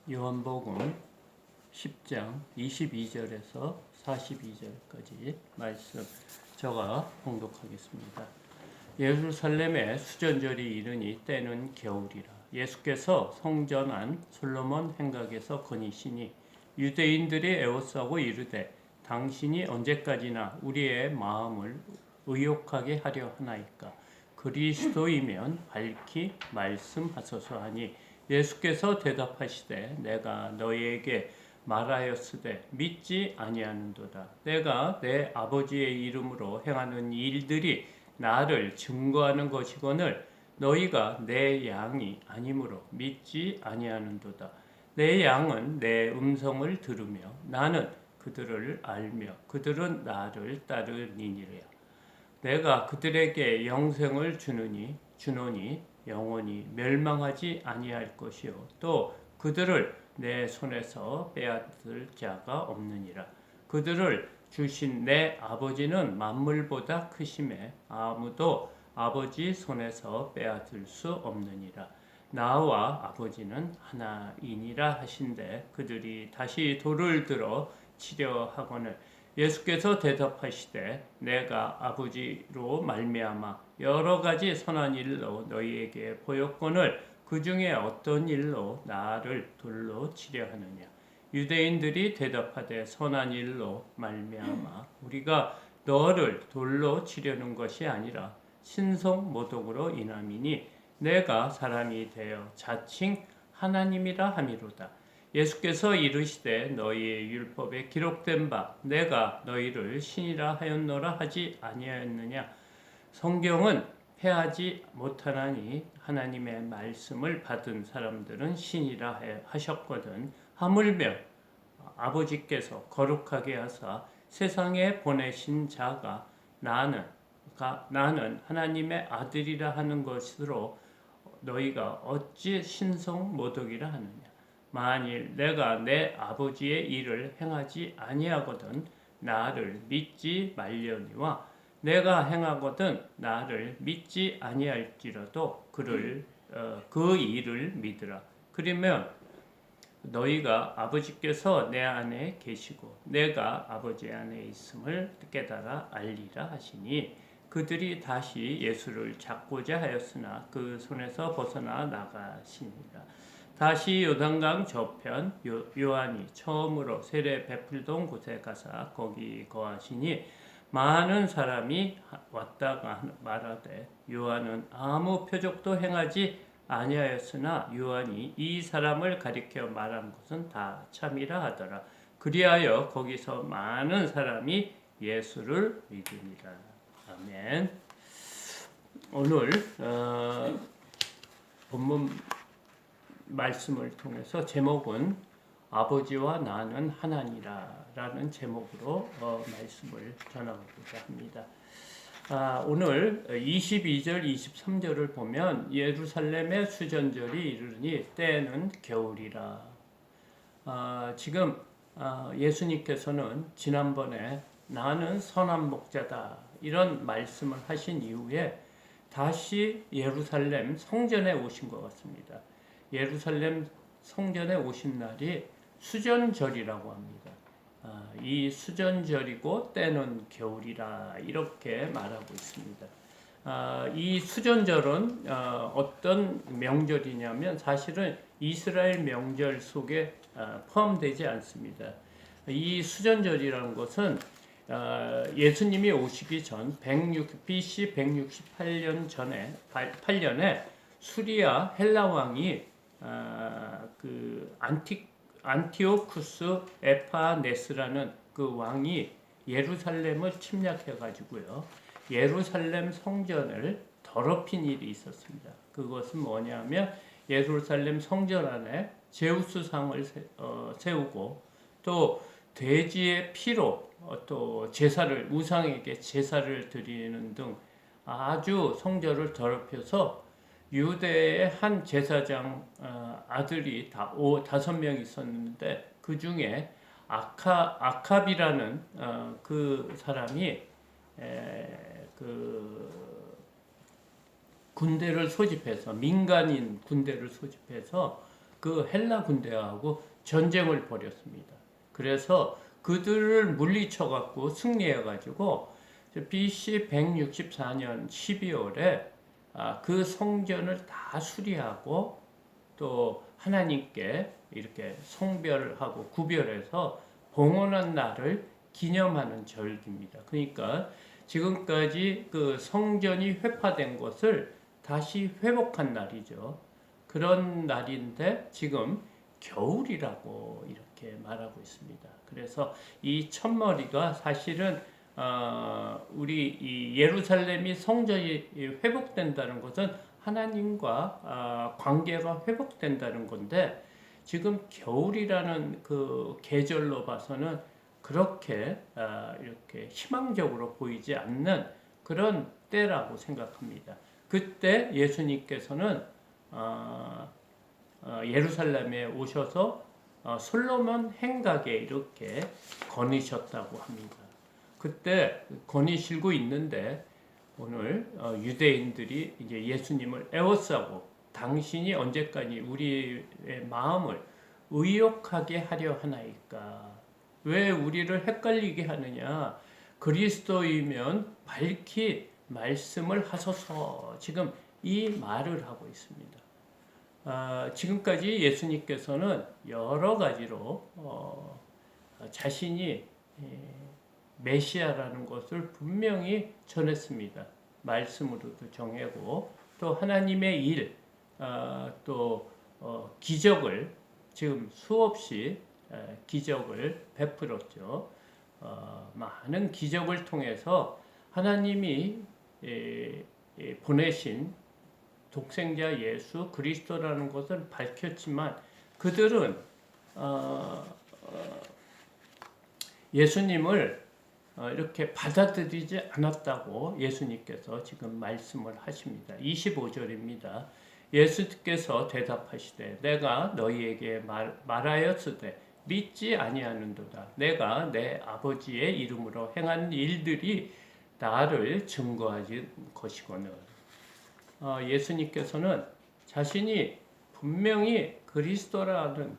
요한복음 10장 22절에서 42절까지 말씀 제가 봉독하겠습니다. 예루살렘에 수전절이 이르니 때는 겨울이라. 예수께서 성전 안 솔로몬 행각에서 거니시니 유대인들이 애워싸고 이르되 당신이 언제까지나 우리의 마음을 의욕하게 하려 하나이까. 그리스도이면 밝히 말씀하소서 하니 예수께서 대답하시되 내가 너희에게 말하였으되 믿지 아니하는도다. 내가 내 아버지의 이름으로 행하는 일들이 나를 증거하는 것이거늘 너희가 내 양이 아니므로 믿지 아니하는도다. 내 양은 내 음성을 들으며 나는 그들을 알며 그들은 나를 따르니니라. 내가 그들에게 영생을 주노니 영원히 멸망하지 아니할 것이요 또 그들을 내 손에서 빼앗을 자가 없느니라. 그들을 주신 내 아버지는 만물보다 크심에 아무도 아버지 손에서 빼앗을 수 없느니라. 나와 아버지는 하나이니라 하신대 그들이 다시 돌을 들어 치려 하거늘 예수께서 대답하시되 내가 아버지로 말미암아 여러 가지 선한 일로 너희에게 보였거늘 그 중에 어떤 일로 나를 돌로 치려 하느냐. 유대인들이 대답하되 선한 일로 말미암아 우리가 너를 돌로 치려는 것이 아니라 신성 모독으로 인함이니 내가 사람이 되어 자칭 하나님이라 함이로다. 예수께서 이르시되 너희의 율법에 기록된 바 내가 너희를 신이라 하였노라 하지 아니하였느냐. 성경은 패하지 못하나니 하나님의 말씀을 받은 사람들은 신이라 하셨거든. 하물며 아버지께서 거룩하게 하사 세상에 보내신 자가 나는 하나님의 아들이라 하는 것으로 너희가 어찌 신성 모독이라 하느냐. 만일 내가 내 아버지의 일을 행하지 아니하거든 나를 믿지 말려니와 내가 행하거든 나를 믿지 아니할지라도 그 일을 믿으라. 그러면 너희가 아버지께서 내 안에 계시고 내가 아버지 안에 있음을 깨달아 알리라 하시니 그들이 다시 예수를 잡고자 하였으나 그 손에서 벗어나 나가시니라. 다시 요단강 저편 요한이 처음으로 세례 베풀던 곳에 가사 거기 거하시니 많은 사람이 왔다가 말하되 요한은 아무 표적도 행하지 아니하였으나 요한이 이 사람을 가리켜 말한 것은 다 참이라 하더라. 그리하여 거기서 많은 사람이 예수를 믿으니라. 아멘. 오늘 본문 말씀을 통해서 제목은 아버지와 나는 하나니라 라는 제목으로 말씀을 전하고자 합니다. 오늘 22절 23절을 보면 예루살렘의 수전절이 이르니 때는 겨울이라. 지금 예수님께서는 지난번에 나는 선한 목자다 이런 말씀을 하신 이후에 다시 예루살렘 성전에 오신 것 같습니다. 예루살렘 성전에 오신 날이 수전절이라고 합니다. 이 수전절이고 때는 겨울이라 이렇게 말하고 있습니다. 이 수전절은 어떤 명절이냐면 사실은 이스라엘 명절 속에 포함되지 않습니다. 이 수전절이라는 것은 예수님이 오시기 전 BC 168년 전에 8년에 수리아 헬라 왕이 그 안티오쿠스 에파네스라는 그 왕이 예루살렘을 침략해 가지고요. 예루살렘 성전을 더럽힌 일이 있었습니다. 그것은 뭐냐면 예루살렘 성전 안에 제우스 상을 세우고 또 돼지의 피로 또 제사를 우상에게 제사를 드리는 등 아주 성전을 더럽혀서 유대의 한 제사장 아들이 5명 있었는데 그 중에 아캅이라는 그 사람이 그 군대를 소집해서 민간인 군대를 소집해서 그 헬라 군대하고 전쟁을 벌였습니다. 그래서 그들을 물리쳐 갖고 승리해 가지고 BC 164년 12월에 그 성전을 다 수리하고 또 하나님께 이렇게 성별하고 구별해서 봉헌한 날을 기념하는 절기입니다. 그러니까 지금까지 그 성전이 회파된 것을 다시 회복한 날이죠. 그런 날인데 지금 겨울이라고 이렇게 말하고 있습니다. 그래서 이 첫머리가 사실은 우리 이 예루살렘이 성전이 회복된다는 것은 하나님과 관계가 회복된다는 건데 지금 겨울이라는 그 계절로 봐서는 그렇게 이렇게 희망적으로 보이지 않는 그런 때라고 생각합니다. 그때 예수님께서는 예루살렘에 오셔서 솔로몬 행각에 이렇게 거니셨다고 합니다. 그때 거니시고 있는데 오늘 유대인들이 이제 예수님을 에워싸고 당신이 언제까지 우리의 마음을 의욕하게 하려 하나이까? 왜 우리를 헷갈리게 하느냐? 그리스도이면 밝히 말씀을 하소서. 지금 이 말을 하고 있습니다. 지금까지 예수님께서는 여러 가지로 자신이 메시아라는 것을 분명히 전했습니다. 말씀으로도 정하고 또 하나님의 일, 또 기적을 지금 수없이 기적을 베풀었죠. 많은 기적을 통해서 하나님이 보내신 독생자 예수 그리스도라는 것을 밝혔지만 그들은 예수님을 이렇게 받아들이지 않았다고 예수님께서 지금 말씀을 하십니다. 25절입니다. 예수께서 대답하시되 내가 너희에게 말하였으되 믿지 아니하는도다. 내가 내 아버지의 이름으로 행한 일들이 나를 증거하지 것이거늘. 예수님께서는 자신이 분명히 그리스도라는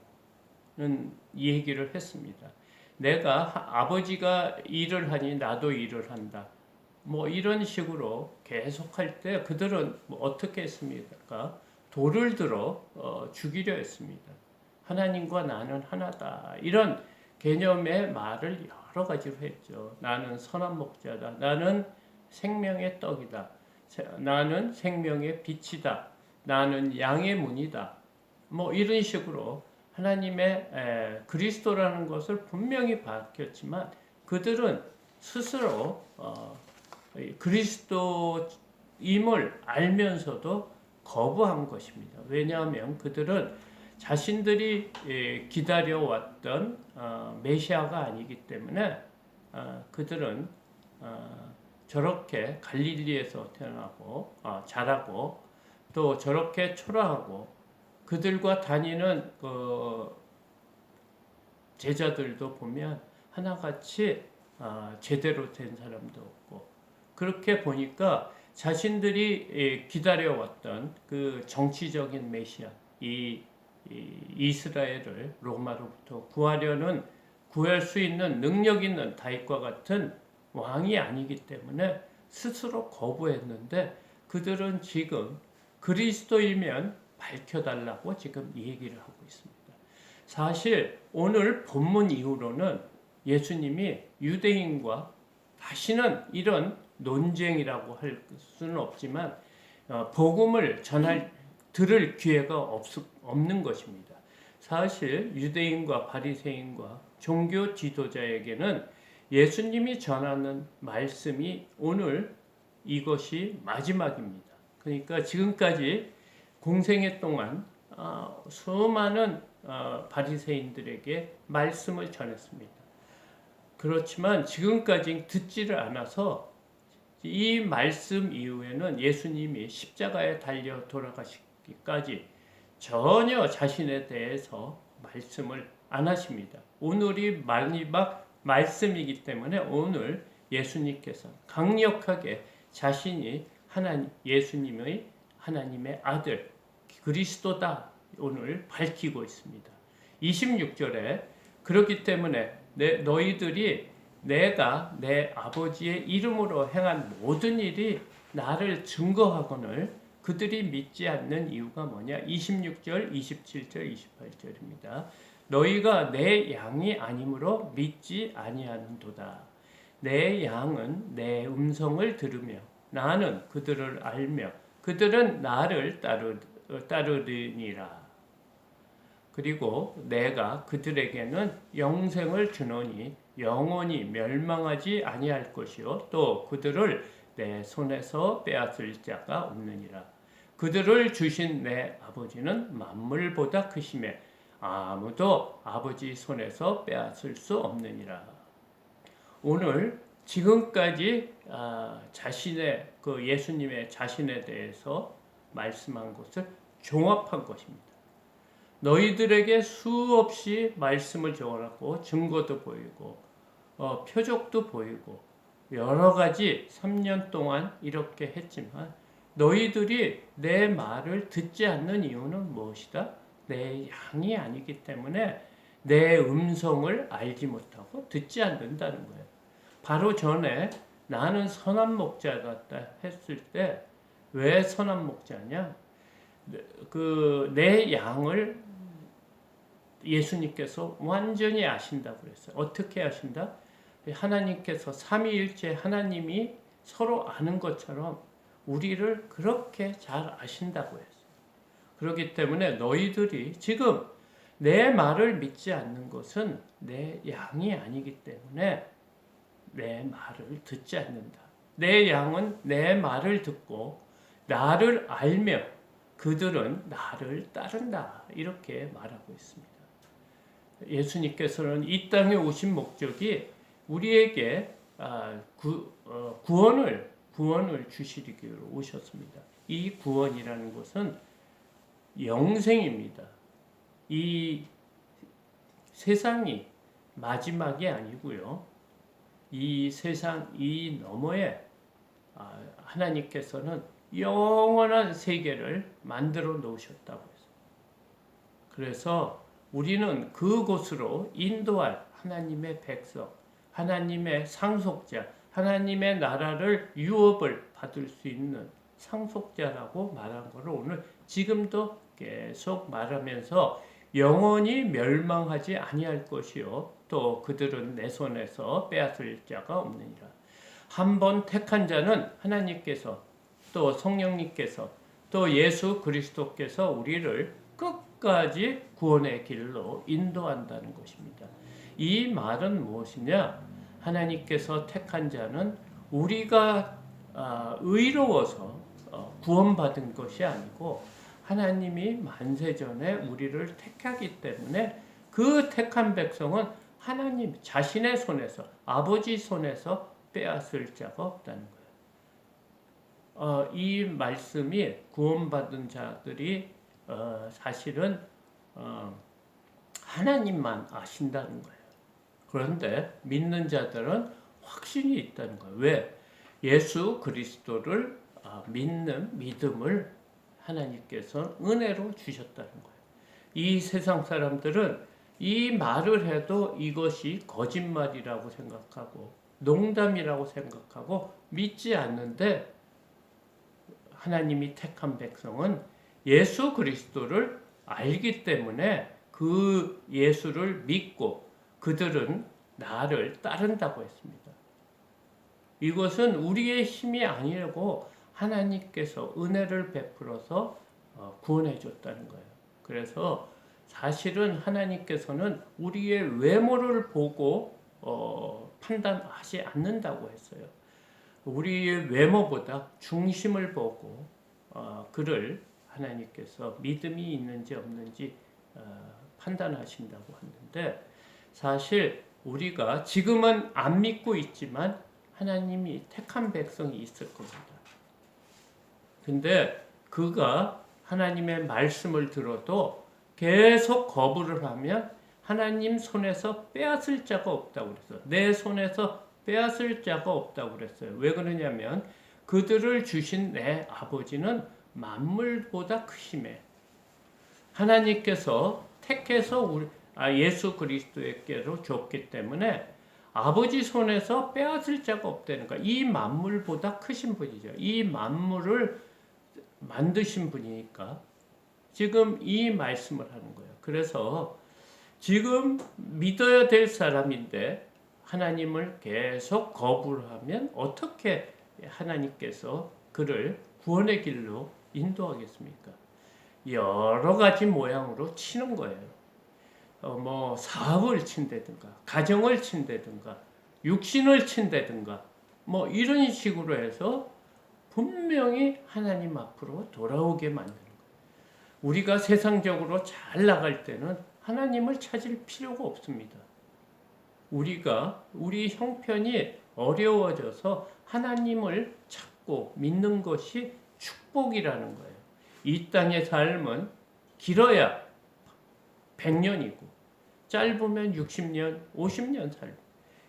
얘기를 했습니다. 내가 아버지가 일을 하니 나도 일을 한다. 뭐 이런 식으로 계속할 때 그들은 뭐 어떻게 했습니까? 돌을 들어 죽이려 했습니다. 하나님과 나는 하나다. 이런 개념의 말을 여러 가지로 했죠. 나는 선한 목자다. 나는 생명의 떡이다. 나는 생명의 빛이다. 나는 양의 문이다. 뭐 이런 식으로 하나님의 그리스도라는 것을 분명히 밝혔지만 그들은 스스로 그리스도임을 알면서도 거부한 것입니다. 왜냐하면 그들은 자신들이 기다려왔던 메시아가 아니기 때문에 그들은 저렇게 갈릴리에서 태어나고 자라고 또 저렇게 초라하고 그들과 다니는 제자들도 보면 하나같이 제대로 된 사람도 없고 그렇게 보니까 자신들이 기다려왔던 그 정치적인 메시아 이 이스라엘을 로마로부터 구할 수 있는 능력 있는 다윗과 같은 왕이 아니기 때문에 스스로 거부했는데 그들은 지금 그리스도이면 밝혀달라고 지금 얘기를 하고 있습니다. 사실 오늘 본문 이후로는 예수님이 유대인과 다시는 이런 논쟁이라고 할 수는 없지만 복음을 들을 기회가 없는 것입니다. 사실 유대인과 바리새인과 종교 지도자에게는 예수님이 전하는 말씀이 오늘 이것이 마지막입니다. 그러니까 지금까지 공생애 동안 수많은 바리새인들에게 말씀을 전했습니다. 그렇지만 지금까지 듣지를 않아서 이 말씀 이후에는 예수님이 십자가에 달려 돌아가시기까지 전혀 자신에 대해서 말씀을 안 하십니다. 오늘이 마지막 말씀이기 때문에 오늘 예수님께서 강력하게 자신이 예수님의 하나님의 아들 그리스도다 오늘 밝히고 있습니다. 26절에 그렇기 때문에 너희들이 내가 내 아버지의 이름으로 행한 모든 일이 나를 증거하거늘 그들이 믿지 않는 이유가 뭐냐? 26절, 27절, 28절입니다. 너희가 내 양이 아니므로 믿지 아니하는도다. 내 양은 내 음성을 들으며 나는 그들을 알며 그들은 나를 따르리니라. 그리고 내가 그들에게는 영생을 주노니 영원히 멸망하지 아니할 것이요 또 그들을 내 손에서 빼앗을 자가 없느니라. 그들을 주신 내 아버지는 만물보다 크심에 아무도 아버지 손에서 빼앗을 수 없느니라. 오늘 지금까지 자신의 예수님의 자신에 대해서 말씀한 것을 종합한 것입니다. 너희들에게 수없이 말씀을 적어놨고 증거도 보이고 표적도 보이고 여러 가지 3년 동안 이렇게 했지만 너희들이 내 말을 듣지 않는 이유는 무엇이다? 내 양이 아니기 때문에 내 음성을 알지 못하고 듣지 않는다는 거예요. 바로 전에 나는 선한 목자다 했을 때 왜 선한 목자냐? 내 양을 예수님께서 완전히 아신다고 그랬어요. 어떻게 아신다? 하나님께서 삼위일체 하나님이 서로 아는 것처럼 우리를 그렇게 잘 아신다고 했어요. 그렇기 때문에 너희들이 지금 내 말을 믿지 않는 것은 내 양이 아니기 때문에 내 말을 듣지 않는다. 내 양은 내 말을 듣고 나를 알며 그들은 나를 따른다. 이렇게 말하고 있습니다. 예수님께서는 이 땅에 오신 목적이 우리에게 구원을 주시기 위해 오셨습니다. 이 구원이라는 것은 영생입니다. 이 세상이 마지막이 아니고요. 이 세상 이 너머에 하나님께서는 영원한 세계를 만들어 놓으셨다고 했어요. 그래서 우리는 그곳으로 인도할 하나님의 백성, 하나님의 상속자, 하나님의 나라를 유업을 받을 수 있는 상속자라고 말한 것을 오늘 지금도 계속 말하면서 영원히 멸망하지 아니할 것이요 또 그들은 내 손에서 빼앗을 자가 없느니라. 한 번 택한 자는 하나님께서 또 성령님께서 또 예수 그리스도께서 우리를 끝까지 구원의 길로 인도한다는 것입니다. 이 말은 무엇이냐? 하나님께서 택한 자는 우리가 의로워서 구원받은 것이 아니고 하나님이 만세전에 우리를 택하기 때문에 그 택한 백성은 하나님 자신의 손에서 아버지 손에서 빼앗을 자가 없다는 거예요. 이 말씀이 구원받은 자들이 사실은 하나님만 아신다는 거예요. 그런데 믿는 자들은 확신이 있다는 거예요. 왜? 예수 그리스도를 믿는 믿음을 하나님께서 은혜로 주셨다는 거예요. 이 세상 사람들은 이 말을 해도 이것이 거짓말이라고 생각하고 농담이라고 생각하고 믿지 않는데 하나님이 택한 백성은 예수 그리스도를 알기 때문에 그 예수를 믿고 그들은 나를 따른다고 했습니다. 이것은 우리의 힘이 아니고 하나님께서 은혜를 베풀어서 구원해 줬다는 거예요. 그래서 사실은 하나님께서는 우리의 외모를 보고 판단하지 않는다고 했어요. 우리의 외모보다 중심을 보고 그를 하나님께서 믿음이 있는지 없는지 판단하신다고 하는데 사실 우리가 지금은 안 믿고 있지만 하나님이 택한 백성이 있을 겁니다. 근데 그가 하나님의 말씀을 들어도 계속 거부를 하면 하나님 손에서 빼앗을 자가 없다고 그랬어요. 내 손에서 빼앗을 자가 없다고 그랬어요. 왜 그러냐면 그들을 주신 내 아버지는 만물보다 크심에 하나님께서 택해서 예수 그리스도에게로 줬기 때문에 아버지 손에서 빼앗을 자가 없다는 거야. 이 만물보다 크신 분이죠. 이 만물을 만드신 분이니까 지금 이 말씀을 하는 거예요. 그래서 지금 믿어야 될 사람인데 하나님을 계속 거부를 하면 어떻게 하나님께서 그를 구원의 길로 인도하겠습니까? 여러 가지 모양으로 치는 거예요. 뭐 사업을 친다든가 가정을 친다든가 육신을 친다든가 뭐 이런 식으로 해서 분명히 하나님 앞으로 돌아오게 만드는 거예요. 우리가 세상적으로 잘 나갈 때는 하나님을 찾을 필요가 없습니다. 우리 형편이 어려워져서 하나님을 찾고 믿는 것이 축복이라는 거예요. 이 땅의 삶은 길어야 100년이고 짧으면 60년, 50년 삶.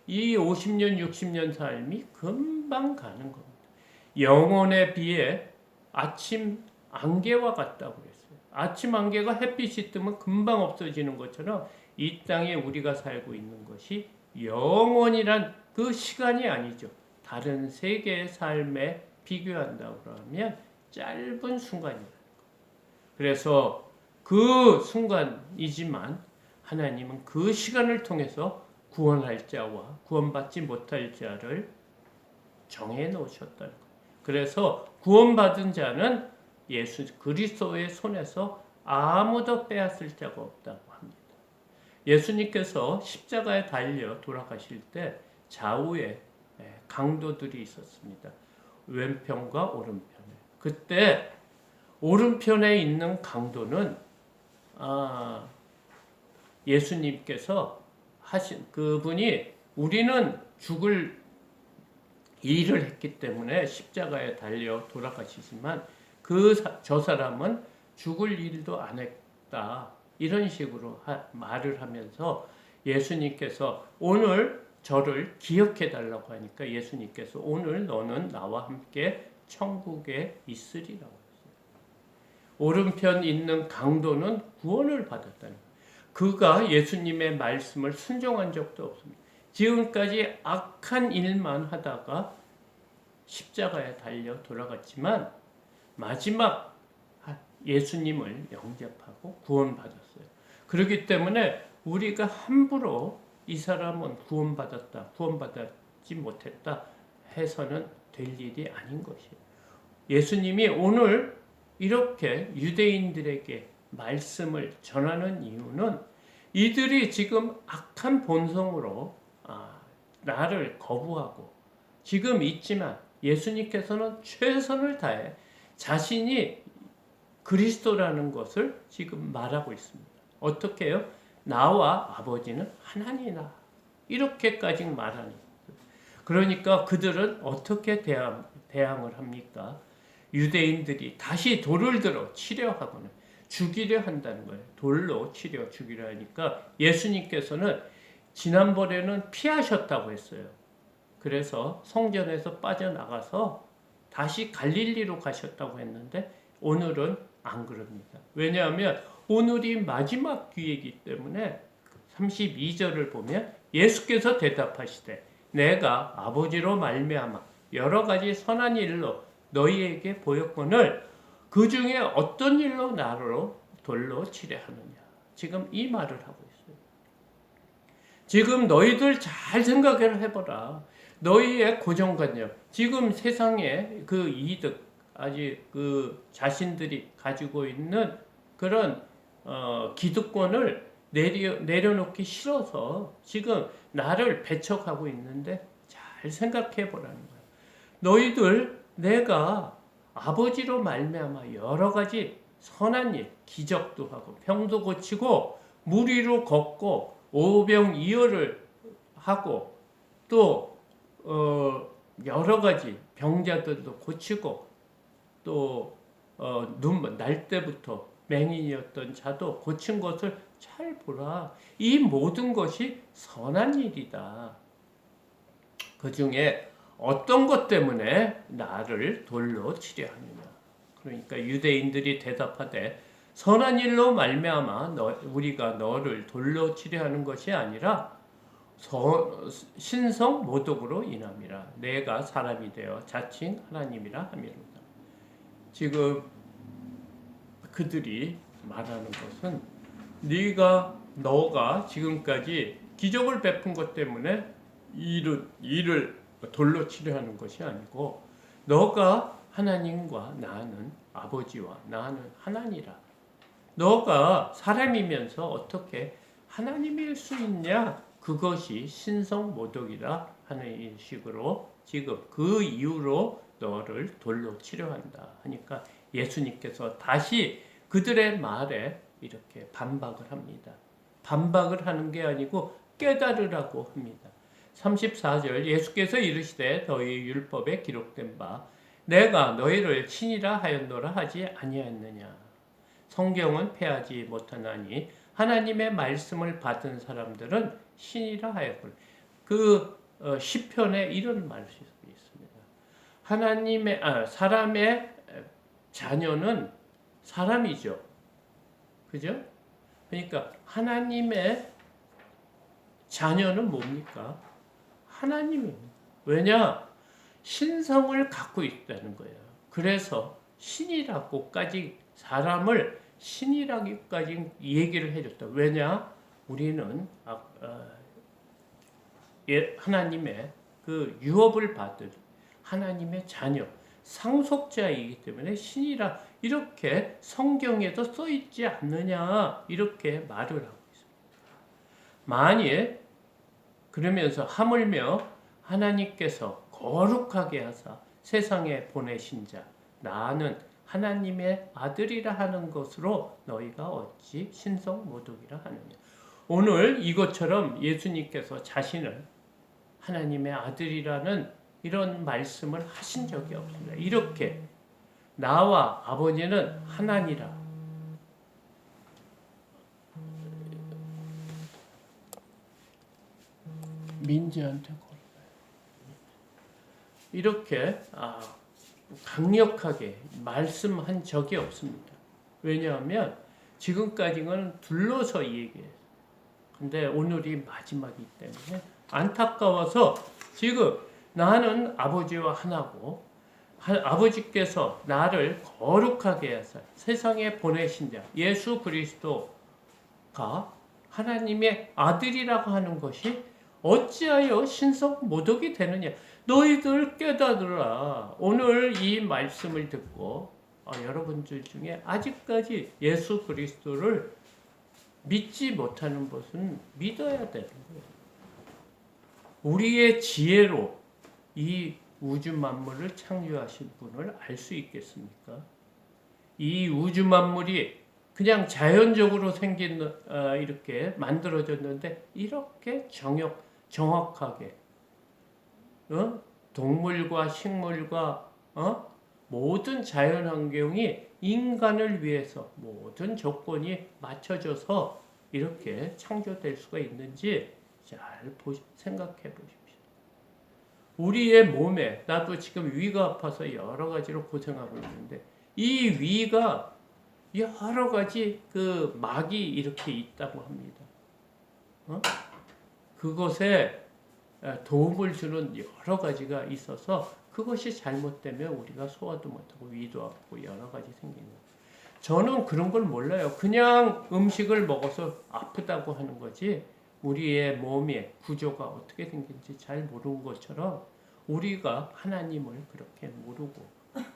이 50년, 60년 삶이 금방 가는 겁니다. 영혼에 비해 아침 안개와 같다고 그랬어요. 아침 안개가 햇빛이 뜨면 금방 없어지는 것처럼 이 땅에 우리가 살고 있는 것이 영원이란 그 시간이 아니죠. 다른 세계의 삶에 비교한다고 하면 짧은 순간이라는 거예요. 그래서 그 순간이지만 하나님은 그 시간을 통해서 구원할 자와 구원받지 못할 자를 정해 놓으셨다는 거예요. 그래서 구원받은 자는 예수 그리스도의 손에서 아무도 빼앗을 자가 없다고 합니다. 예수님께서 십자가에 달려 돌아가실 때 좌우에 강도들이 있었습니다. 왼편과 오른편에. 그때 오른편에 있는 강도는 예수님께서 하신 그분이 우리는 죽을 일을 했기 때문에 십자가에 달려 돌아가시지만 저 사람은 죽을 일도 안 했다. 이런 식으로 말을 하면서 예수님께서 오늘 저를 기억해 달라고 하니까 예수님께서 오늘 너는 나와 함께 천국에 있으리라고 했어요. 오른편 있는 강도는 구원을 받았다는 거예요. 그가 예수님의 말씀을 순종한 적도 없습니다. 지금까지 악한 일만 하다가 십자가에 달려 돌아갔지만 마지막 예수님을 영접하고 구원받았어요. 그렇기 때문에 우리가 함부로 이 사람은 구원받았다, 구원받지 못했다 해서는 될 일이 아닌 것이에요. 예수님이 오늘 이렇게 유대인들에게 말씀을 전하는 이유는 이들이 지금 악한 본성으로 나를 거부하고 지금 있지만 예수님께서는 최선을 다해 자신이 그리스도라는 것을 지금 말하고 있습니다. 어떻게 해요? 나와 아버지는 하나니라. 이렇게까지 말하는 거예요. 그러니까 그들은 어떻게 대항을 합니까? 유대인들이 다시 돌을 들어 치려 하고는 죽이려 한다는 거예요. 돌로 치려 죽이려 하니까 예수님께서는 지난번에는 피하셨다고 했어요. 그래서 성전에서 빠져나가서 다시 갈릴리로 가셨다고 했는데 오늘은 안 그럽니다. 왜냐하면 오늘이 마지막 기회이기 때문에 32절을 보면 예수께서 대답하시되 내가 아버지로 말미암아 여러 가지 선한 일로 너희에게 보였거늘 그 중에 어떤 일로 나로 돌로 치려 하느냐. 지금 이 말을 하고 있어요. 지금 너희들 잘 생각을 해보라. 너희의 고정관념, 지금 세상의 그 이득, 아직 그 자신들이 가지고 있는 그런 기득권을 내려놓기 싫어서 지금 나를 배척하고 있는데 잘 생각해 보라는 거예요. 너희들 내가 아버지로 말미암아 여러 가지 선한 일, 기적도 하고 병도 고치고 물 위로 걷고 오병이어를 하고 또 여러 가지 병자들도 고치고 또 날 때부터 맹인이었던 자도 고친 것을 잘 보라. 이 모든 것이 선한 일이다. 그 중에 어떤 것 때문에 나를 돌로 치려 하느냐. 그러니까 유대인들이 대답하되 선한 일로 말미암아 우리가 너를 돌로 치려하는 것이 아니라 신성 모독으로 인함이라. 내가 사람이 되어 자칭 하나님이라 함이로다. 지금 그들이 말하는 것은 너가 지금까지 기적을 베푼 것 때문에 이를 돌로 치려하는 것이 아니고 너가 하나님과 나는 아버지와 나는 하나니라. 너가 사람이면서 어떻게 하나님일 수 있냐? 그것이 신성모독이라 하는 식으로 지금 그 이유로 너를 돌로 치려한다 하니까 예수님께서 다시 그들의 말에 이렇게 반박을 합니다. 반박을 하는 게 아니고 깨달으라고 합니다. 34절 예수께서 이르시되 너희 율법에 기록된 바 내가 너희를 신이라 하였노라 하지 아니하였느냐. 성경은 패하지 못하나니 하나님의 말씀을 받은 사람들은 신이라 하였고 시편에 이런 말씀이 있습니다. 사람의 자녀는 사람이죠. 그죠? 그러니까 하나님의 자녀는 뭡니까? 하나님입니다. 왜냐? 신성을 갖고 있다는 거예요. 그래서 신이라고까지 사람을 신이라기까지 얘기를 해줬다. 왜냐? 우리는 하나님의 그 유업을 받은 하나님의 자녀, 상속자이기 때문에 신이라 이렇게 성경에도 써 있지 않느냐 이렇게 말을 하고 있습니다. 만일 그러면서 하물며 하나님께서 거룩하게 하사 세상에 보내신 자 나는 하나님의 아들이라 하는 것으로 너희가 어찌 신성모독이라 하느냐. 오늘 이것처럼 예수님께서 자신을 하나님의 아들이라는 이런 말씀을 하신 적이 없습니다. 이렇게 나와 아버지는 하나니라. 민지한테 걸어요. 이렇게 강력하게 말씀한 적이 없습니다. 왜냐하면 지금까지는 둘러서 얘기해요. 근데 오늘이 마지막이기 때문에 안타까워서 지금 나는 아버지와 하나고 아버지께서 나를 거룩하게 하사 세상에 보내신 자 예수 그리스도가 하나님의 아들이라고 하는 것이 어찌하여 신성모독이 되느냐. 너희들 깨닫으라. 오늘 이 말씀을 듣고 여러분들 중에 아직까지 예수 그리스도를 믿지 못하는 것은 믿어야 되는 거예요. 우리의 지혜로 이 우주 만물을 창조하신 분을 알 수 있겠습니까? 이 우주 만물이 그냥 자연적으로 생긴 이렇게 만들어졌는데 이렇게 정확하게 동물과 식물과 모든 자연 환경이 인간을 위해서 모든 조건이 맞춰져서 이렇게 창조될 수가 있는지 잘 생각해 보십시오. 우리의 몸에 나도 지금 위가 아파서 여러 가지로 고생하고 있는데 이 위가 여러 가지 그 막이 이렇게 있다고 합니다. 그것에 도움을 주는 여러 가지가 있어서 그것이 잘못되면 우리가 소화도 못하고 위도 아프고 여러 가지 생기는 거예요. 저는 그런 걸 몰라요. 그냥 음식을 먹어서 아프다고 하는 거지 우리의 몸의 구조가 어떻게 생긴지 잘 모르는 것처럼 우리가 하나님을 그렇게 모르고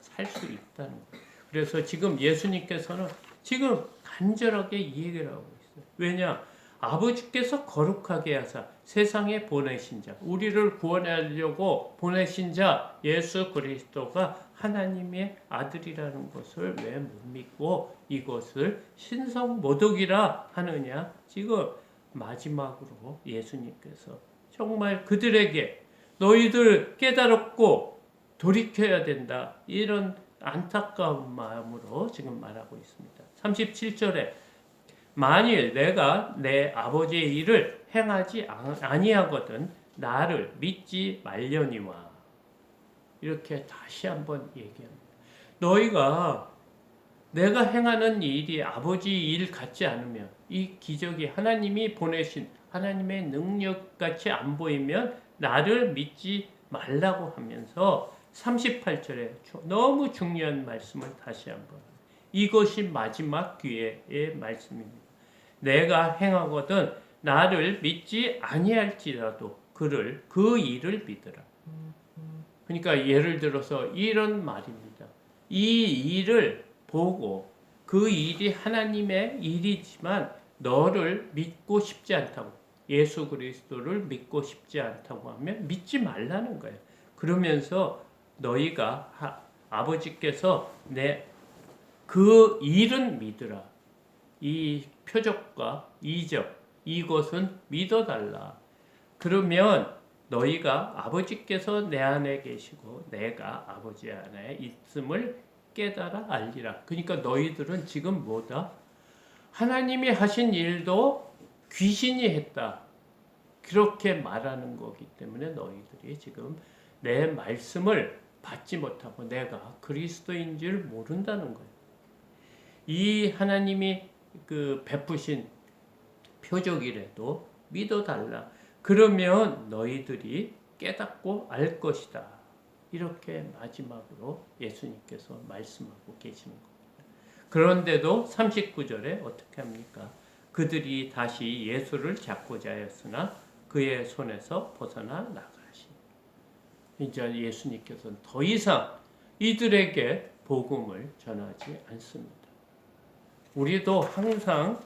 살 수 있다는 거예요. 그래서 지금 예수님께서는 지금 간절하게 이 얘기를 하고 있어요. 왜냐? 아버지께서 거룩하게 하사 세상에 보내신 자, 우리를 구원하려고 보내신 자 예수 그리스도가 하나님의 아들이라는 것을 왜 못 믿고 이것을 신성모독이라 하느냐. 지금 마지막으로 예수님께서 정말 그들에게 너희들 깨달았고 돌이켜야 된다. 이런 안타까운 마음으로 지금 말하고 있습니다. 37절에 만일 내가 내 아버지의 일을 행하지 아니하거든 나를 믿지 말려니와. 이렇게 다시 한번 얘기합니다. 너희가 내가 행하는 일이 아버지 일 같지 않으면, 이 기적이 하나님이 보내신 하나님의 능력같이 안 보이면 나를 믿지 말라고 하면서 38절에 너무 중요한 말씀을 다시 한번, 이것이 마지막 기회의 말씀입니다. 내가 행하거든 나를 믿지 아니할지라도 그 일을 믿으라. 그러니까 예를 들어서 이런 말입니다. 이 일을 보고 그 일이 하나님의 일이지만 너를 믿고 싶지 않다고, 예수 그리스도를 믿고 싶지 않다고 하면 믿지 말라는 거예요. 그러면서 너희가 아버지께서 그 일은 믿으라. 이 표적과 이적, 이것은 믿어달라. 그러면 너희가 아버지께서 내 안에 계시고 내가 아버지 안에 있음을 깨달아 알리라. 그러니까 너희들은 지금 뭐다? 하나님이 하신 일도 귀신이 했다. 그렇게 말하는 거기 때문에 너희들이 지금 내 말씀을 받지 못하고 내가 그리스도인 줄 모른다는 거예요. 이 하나님이 베푸신 표적이라도 믿어달라. 그러면 너희들이 깨닫고 알 것이다. 이렇게 마지막으로 예수님께서 말씀하고 계시는 겁니다. 그런데도 39절에 어떻게 합니까? 그들이 다시 예수를 잡고자 하였으나 그의 손에서 벗어나 나가시니. 이제 예수님께서는 더 이상 이들에게 복음을 전하지 않습니다. 우리도 항상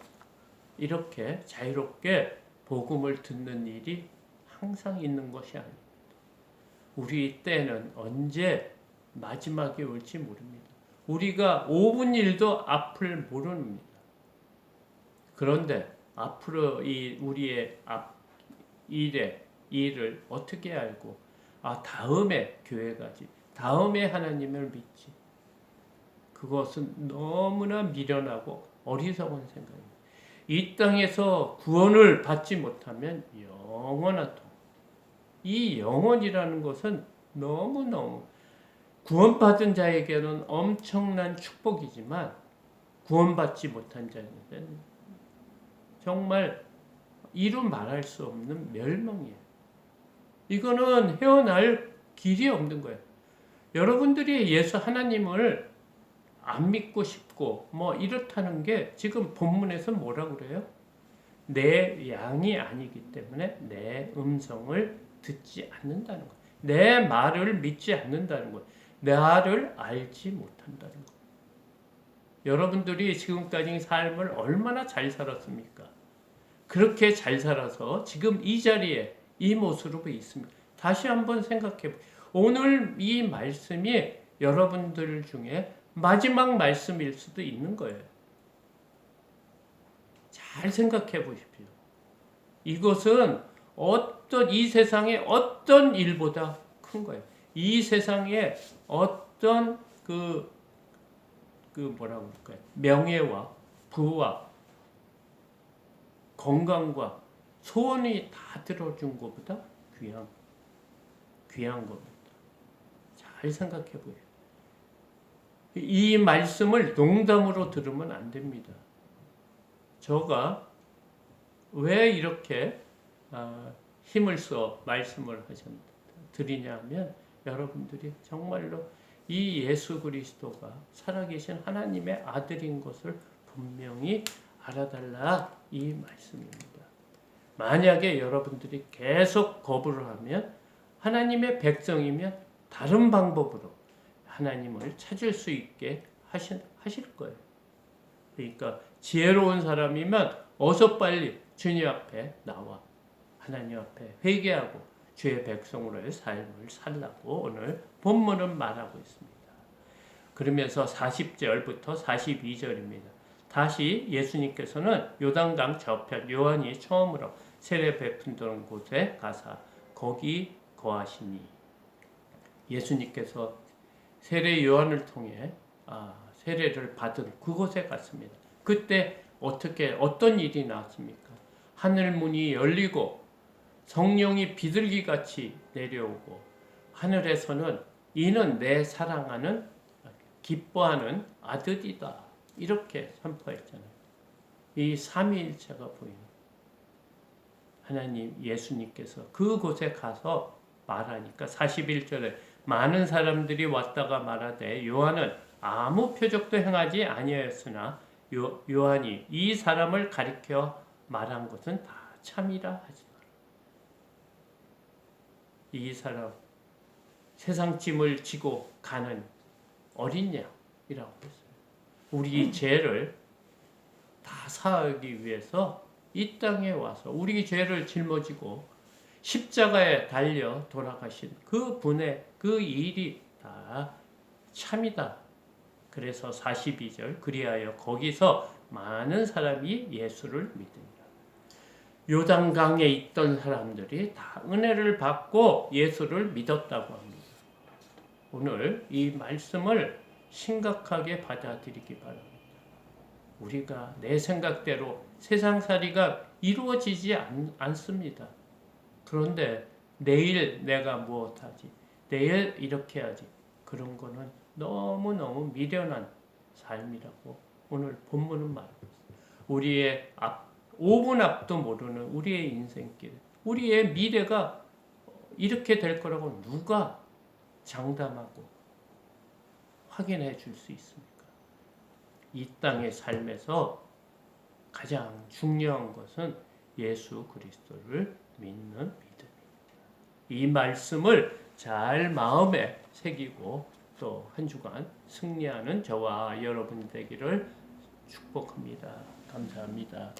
이렇게 자유롭게 복음을 듣는 일이 항상 있는 것이 아닙니다. 우리 때는 언제 마지막이 올지 모릅니다. 우리가 5분 일도 앞을 모릅니다. 그런데 앞으로 우리의 일을 어떻게 알고, 다음에 교회 가지, 다음에 하나님을 믿지. 그것은 너무나 미련하고 어리석은 생각입니다. 이 땅에서 구원을 받지 못하면 영원한 동. 이 영원이라는 것은 너무너무 구원받은 자에게는 엄청난 축복이지만 구원받지 못한 자에게는 정말 이루 말할 수 없는 멸망이에요. 이거는 헤어날 길이 없는 거예요. 여러분들이 예수 하나님을 안 믿고 싶고 이렇다는 게 지금 본문에서 뭐라고 그래요? 내 양이 아니기 때문에 내 음성을 듣지 않는다는 거예요. 내 말을 믿지 않는다는 거예요. 나를 알지 못한다는 거예요. 여러분들이 지금까지 삶을 얼마나 잘 살았습니까? 그렇게 잘 살아서 지금 이 자리에 이 모습으로 있습니다. 다시 한번 생각해 보세요. 오늘 이 말씀이 여러분들 중에 마지막 말씀일 수도 있는 거예요. 잘 생각해 보십시오. 이것은 이 세상의 어떤 일보다 큰 거예요. 이 세상에 어떤 뭐라고 할까요? 명예와 부와 건강과 소원이 다 들어준 것보다 귀한 겁니다. 잘 생각해 보세요. 이 말씀을 농담으로 들으면 안 됩니다. 저가 왜 이렇게 힘을 써 말씀을 드리냐면 여러분들이 정말로 이 예수 그리스도가 살아계신 하나님의 아들인 것을 분명히 알아달라 이 말씀입니다. 만약에 여러분들이 계속 거부를 하면 하나님의 백성이면 다른 방법으로 하나님을 찾을 수 있게 하실 거예요. 그러니까 지혜로운 사람이면 어서 빨리 주님 앞에 나와 하나님 앞에 회개하고 주의 백성으로의 삶을 살라고 오늘 본문은 말하고 있습니다. 그러면서 40절부터 42절입니다. 다시 예수님께서는 요단강 저편 요한이 처음으로 세례 베푼던 곳에 가사 거기 거하시니, 예수님께서 세례 요한을 통해 세례를 받은 그곳에 갔습니다. 그때 어떤 일이 나왔습니까? 하늘 문이 열리고 성령이 비둘기같이 내려오고 하늘에서는 이는 내 사랑하는 기뻐하는 아들이다. 이렇게 선포했잖아요. 이 삼위일체가 보이는 하나님 예수님께서 그곳에 가서 말하니까 41절에 많은 사람들이 왔다가 말하되 요한은 아무 표적도 행하지 아니하였으나 요한이 이 사람을 가리켜 말한 것은 다 참이라 하지 마라. 이 사람 세상 짐을 지고 가는 어린 양이라고 했어요. 우리 죄를 다 사하기 위해서 이 땅에 와서 우리 죄를 짊어지고 십자가에 달려 돌아가신 그 분의 그 일이 다 참이다. 그래서 42절 그리하여 거기서 많은 사람이 예수를 믿으니라. 요단강에 있던 사람들이 다 은혜를 받고 예수를 믿었다고 합니다. 오늘 이 말씀을 심각하게 받아들이기 바랍니다. 우리가 내 생각대로 세상살이가 이루어지지 않습니다. 그런데 내일 내가 무엇하지? 내일 이렇게 하지? 그런 거는 너무너무 미련한 삶이라고 오늘 본문은 말합니다. 우리의 5분 앞도 모르는 우리의 인생길, 우리의 미래가 이렇게 될 거라고 누가 장담하고 확인해 줄 수 있습니까? 이 땅의 삶에서 가장 중요한 것은 예수 그리스도를 믿는 믿음입니다. 이 말씀을 잘 마음에 새기고 또 한 주간 승리하는 저와 여러분 되기를 축복합니다. 감사합니다.